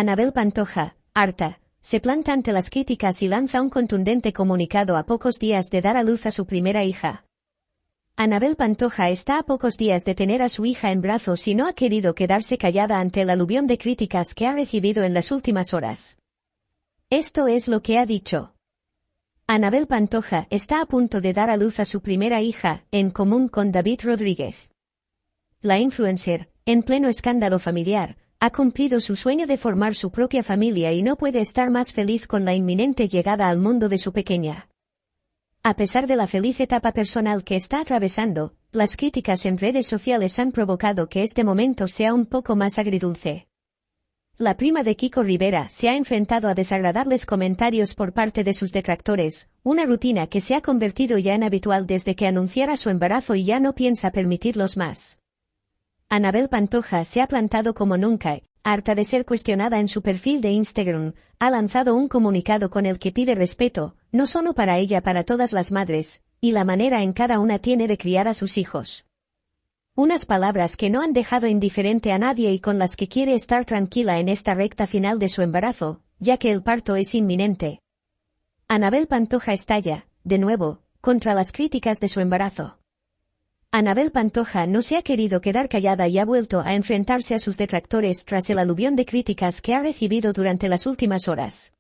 Anabel Pantoja, harta, se planta ante las críticas y lanza un contundente comunicado a pocos días de dar a luz a su primera hija. Anabel Pantoja está a pocos días de tener a su hija en brazos y no ha querido quedarse callada ante el aluvión de críticas que ha recibido en las últimas horas. Esto es lo que ha dicho. Anabel Pantoja está a punto de dar a luz a su primera hija, en común con David Rodríguez. La influencer, en pleno escándalo familiar, ha cumplido su sueño de formar su propia familia y no puede estar más feliz con la inminente llegada al mundo de su pequeña. A pesar de la feliz etapa personal que está atravesando, las críticas en redes sociales han provocado que este momento sea un poco más agridulce. La prima de Kiko Rivera se ha enfrentado a desagradables comentarios por parte de sus detractores, una rutina que se ha convertido ya en habitual desde que anunciara su embarazo y ya no piensa permitirlos más. Anabel Pantoja se ha plantado como nunca, harta de ser cuestionada en su perfil de Instagram, ha lanzado un comunicado con el que pide respeto, no solo para ella, para todas las madres, y la manera en cada una tiene de criar a sus hijos. Unas palabras que no han dejado indiferente a nadie y con las que quiere estar tranquila en esta recta final de su embarazo, ya que el parto es inminente. Anabel Pantoja estalla, de nuevo, contra las críticas de su embarazo. Anabel Pantoja no se ha querido quedar callada y ha vuelto a enfrentarse a sus detractores tras el aluvión de críticas que ha recibido durante las últimas horas.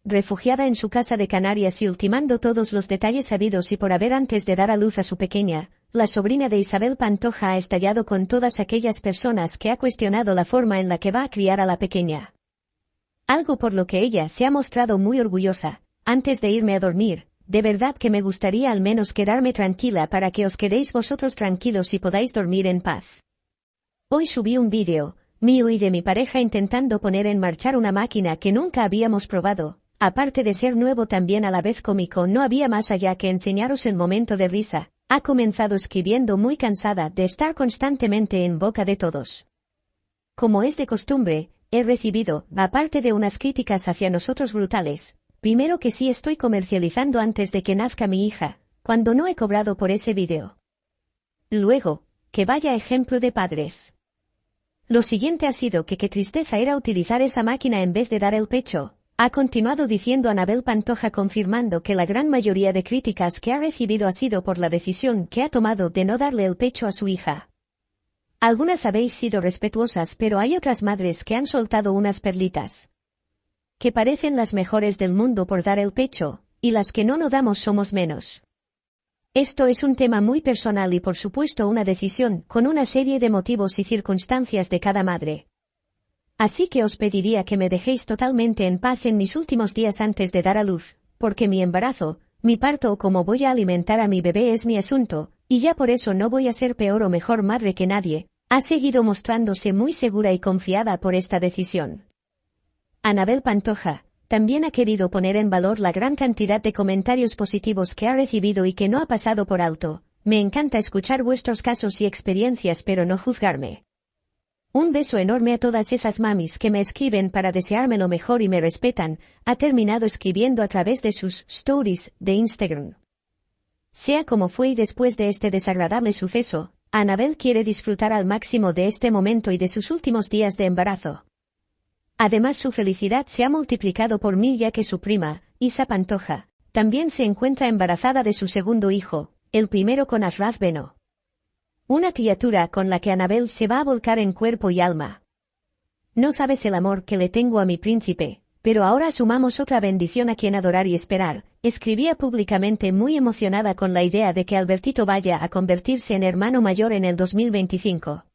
Refugiada en su casa de Canarias y ultimando todos los detalles sabidos y por haber antes de dar a luz a su pequeña, la sobrina de Isabel Pantoja ha estallado con todas aquellas personas que ha cuestionado la forma en la que va a criar a la pequeña. Algo por lo que ella se ha mostrado muy orgullosa. Antes de irme a dormir, de verdad que me gustaría al menos quedarme tranquila para que os quedéis vosotros tranquilos y podáis dormir en paz. Hoy subí un vídeo, mío y de mi pareja intentando poner en marcha una máquina que nunca habíamos probado. Aparte de ser nuevo también a la vez cómico, no había más allá que enseñaros el momento de risa. Ha comenzado escribiendo muy cansada de estar constantemente en boca de todos. Como es de costumbre, he recibido, aparte de unas críticas hacia nosotros brutales, primero que sí estoy comercializando antes de que nazca mi hija, cuando no he cobrado por ese vídeo. Luego, que vaya ejemplo de padres. Lo siguiente ha sido que qué tristeza era utilizar esa máquina en vez de dar el pecho. Ha continuado diciendo Anabel Pantoja, confirmando que la gran mayoría de críticas que ha recibido ha sido por la decisión que ha tomado de no darle el pecho a su hija. Algunas habéis sido respetuosas, pero hay otras madres que han soltado unas perlitas que parecen las mejores del mundo por dar el pecho, y las que no damos somos menos. Esto es un tema muy personal y por supuesto una decisión con una serie de motivos y circunstancias de cada madre. Así que os pediría que me dejéis totalmente en paz en mis últimos días antes de dar a luz, porque mi embarazo, mi parto o cómo voy a alimentar a mi bebé es mi asunto, y ya por eso no voy a ser peor o mejor madre que nadie. Ha seguido mostrándose muy segura y confiada por esta decisión. Anabel Pantoja también ha querido poner en valor la gran cantidad de comentarios positivos que ha recibido y que no ha pasado por alto. Me encanta escuchar vuestros casos y experiencias, pero no juzgarme. Un beso enorme a todas esas mamis que me escriben para desearme lo mejor y me respetan, ha terminado escribiendo a través de sus stories de Instagram. Sea como fue y después de este desagradable suceso, Anabel quiere disfrutar al máximo de este momento y de sus últimos días de embarazo. Además, su felicidad se ha multiplicado por 1000 ya que su prima, Isa Pantoja, también se encuentra embarazada de su segundo hijo, el primero con Ashraf Beno. Una criatura con la que Anabel se va a volcar en cuerpo y alma. No sabes el amor que le tengo a mi príncipe, pero ahora sumamos otra bendición a quien adorar y esperar. Escribía públicamente muy emocionada con la idea de que Albertito vaya a convertirse en hermano mayor en el 2025.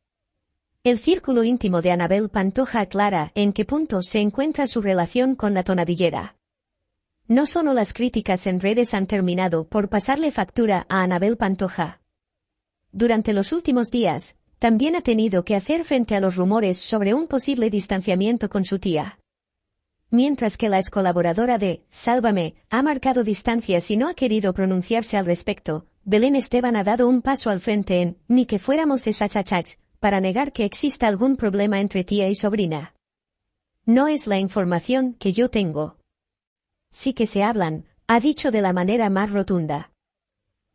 El círculo íntimo de Anabel Pantoja aclara en qué punto se encuentra su relación con la tonadillera. No solo las críticas en redes han terminado por pasarle factura a Anabel Pantoja. Durante los últimos días, también ha tenido que hacer frente a los rumores sobre un posible distanciamiento con su tía. Mientras que la ex colaboradora de Sálvame ha marcado distancias y no ha querido pronunciarse al respecto, Belén Esteban ha dado un paso al frente en Ni que fuéramos esachachachs, para negar que exista algún problema entre tía y sobrina. No es la información que yo tengo. Sí que se hablan, ha dicho de la manera más rotunda.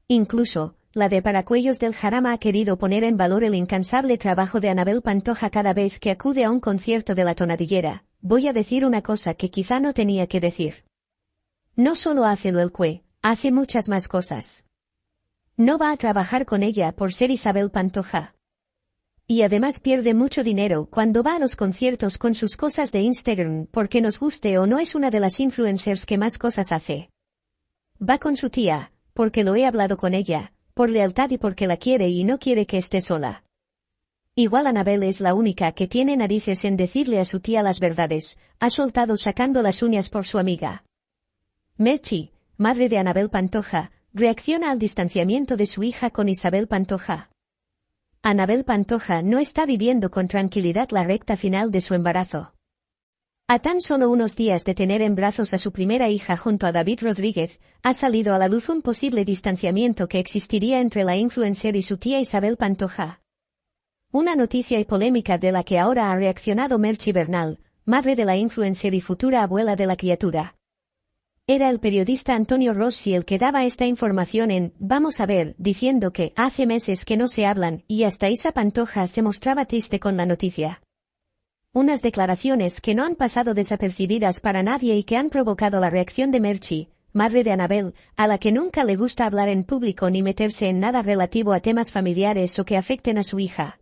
Incluso, la de Paracuellos del Jarama ha querido poner en valor el incansable trabajo de Anabel Pantoja cada vez que acude a un concierto de la tonadillera, voy a decir una cosa que quizá no tenía que decir. No solo hace lo el cue, hace muchas más cosas. No va a trabajar con ella por ser Isabel Pantoja. Y además pierde mucho dinero cuando va a los conciertos con sus cosas de Instagram porque nos guste o no es una de las influencers que más cosas hace. Va con su tía, porque lo he hablado con ella, por lealtad y porque la quiere y no quiere que esté sola. Igual Anabel es la única que tiene narices en decirle a su tía las verdades, ha soltado sacando las uñas por su amiga. Merchi, madre de Anabel Pantoja, reacciona al distanciamiento de su hija con Isabel Pantoja. Anabel Pantoja no está viviendo con tranquilidad la recta final de su embarazo. A tan solo unos días de tener en brazos a su primera hija junto a David Rodríguez, ha salido a la luz un posible distanciamiento que existiría entre la influencer y su tía Isabel Pantoja. Una noticia y polémica de la que ahora ha reaccionado Merchi Bernal, madre de la influencer y futura abuela de la criatura. Era el periodista Antonio Rossi el que daba esta información en Vamos a ver, diciendo que hace meses que no se hablan y hasta Isa Pantoja se mostraba triste con la noticia. Unas declaraciones que no han pasado desapercibidas para nadie y que han provocado la reacción de Merchi, madre de Anabel, a la que nunca le gusta hablar en público ni meterse en nada relativo a temas familiares o que afecten a su hija.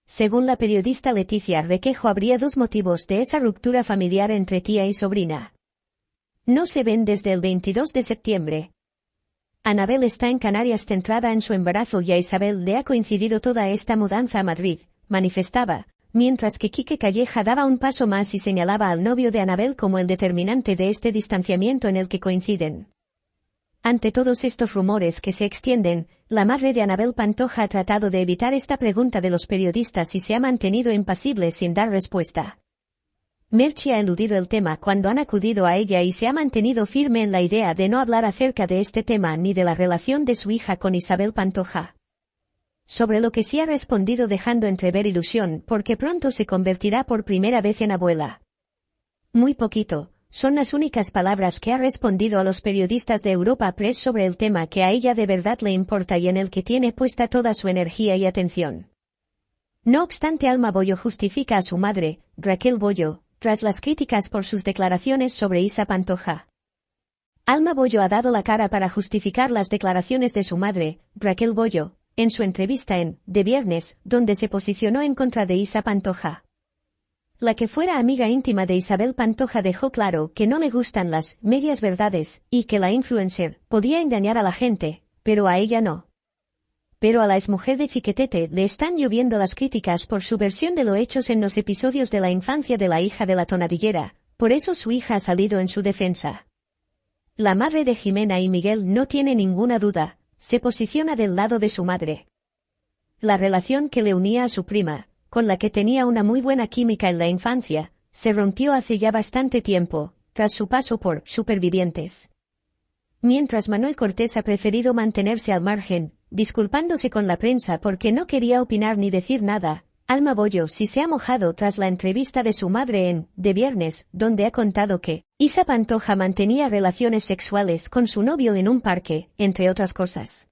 Según la periodista Leticia Requejo, habría dos motivos de esa ruptura familiar entre tía y sobrina. No se ven desde el 22 de septiembre. Anabel está en Canarias centrada en su embarazo y a Isabel le ha coincidido toda esta mudanza a Madrid, manifestaba, mientras que Quique Calleja daba un paso más y señalaba al novio de Anabel como el determinante de este distanciamiento en el que coinciden. Ante todos estos rumores que se extienden, la madre de Anabel Pantoja ha tratado de evitar esta pregunta de los periodistas y se ha mantenido impasible sin dar respuesta. Merchi ha eludido el tema cuando han acudido a ella y se ha mantenido firme en la idea de no hablar acerca de este tema ni de la relación de su hija con Isabel Pantoja. Sobre lo que sí ha respondido dejando entrever ilusión porque pronto se convertirá por primera vez en abuela. Muy poquito, son las únicas palabras que ha respondido a los periodistas de Europa Press sobre el tema que a ella de verdad le importa y en el que tiene puesta toda su energía y atención. No obstante, Alma Bollo justifica a su madre, Raquel Bollo, tras las críticas por sus declaraciones sobre Isa Pantoja. Alma Bollo ha dado la cara para justificar las declaraciones de su madre, Raquel Bollo, en su entrevista en De Viernes, donde se posicionó en contra de Isa Pantoja. La que fuera amiga íntima de Isabel Pantoja dejó claro que no le gustan las medias verdades y que la influencer podía engañar a la gente, pero a ella no. Pero a la exmujer de Chiquetete le están lloviendo las críticas por su versión de los hechos en los episodios de la infancia de la hija de la tonadillera, por eso su hija ha salido en su defensa. La madre de Jimena y Miguel no tiene ninguna duda, se posiciona del lado de su madre. La relación que le unía a su prima, con la que tenía una muy buena química en la infancia, se rompió hace ya bastante tiempo, tras su paso por Supervivientes. Mientras Manuel Cortés ha preferido mantenerse al margen, disculpándose con la prensa porque no quería opinar ni decir nada, Alma Bollo sí se ha mojado tras la entrevista de su madre en De Viernes, donde ha contado que Isa Pantoja mantenía relaciones sexuales con su novio en un parque, entre otras cosas.